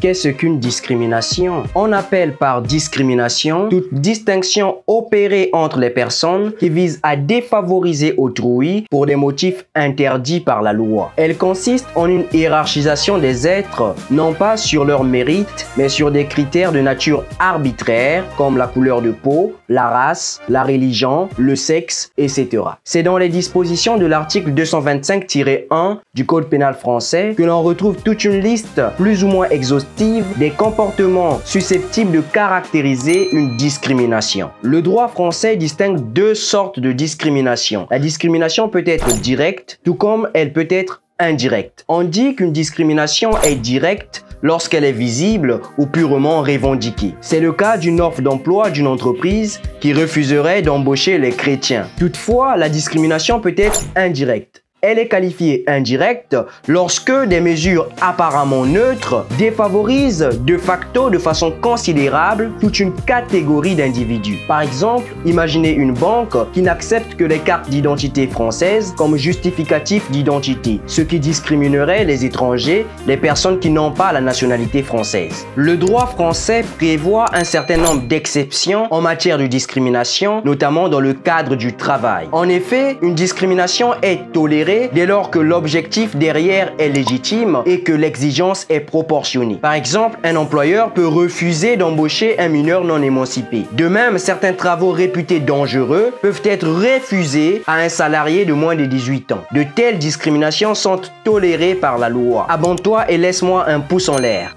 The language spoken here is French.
Qu'est-ce qu'une discrimination? On appelle par discrimination toute distinction opérée entre les personnes qui vise à défavoriser autrui pour des motifs interdits par la loi. Elle consiste en une hiérarchisation des êtres, non pas sur leur mérite, mais sur des critères de nature arbitraire comme la couleur de peau, la race, la religion, le sexe, etc. C'est dans les dispositions de l'article 225-1 du Code pénal français que l'on retrouve toute une liste plus ou moins exhaustive des comportements susceptibles de caractériser une discrimination. Le droit français distingue deux sortes de discrimination. La discrimination peut être directe, tout comme elle peut être indirecte. On dit qu'une discrimination est directe lorsqu'elle est visible ou purement revendiquée. C'est le cas d'une offre d'emploi d'une entreprise qui refuserait d'embaucher les chrétiens. Toutefois, la discrimination peut être indirecte. Elle est qualifiée indirecte lorsque des mesures apparemment neutres défavorisent de facto de façon considérable toute une catégorie d'individus. Par exemple, imaginez une banque qui n'accepte que les cartes d'identité françaises comme justificatif d'identité, ce qui discriminerait les étrangers, les personnes qui n'ont pas la nationalité française. Le droit français prévoit un certain nombre d'exceptions en matière de discrimination, notamment dans le cadre du travail. En effet, une discrimination est tolérée dès lors que l'objectif derrière est légitime et que l'exigence est proportionnée. Par exemple, un employeur peut refuser d'embaucher un mineur non émancipé. De même, certains travaux réputés dangereux peuvent être refusés à un salarié de moins de 18 ans. De telles discriminations sont tolérées par la loi. Abonne-toi et laisse-moi un pouce en l'air.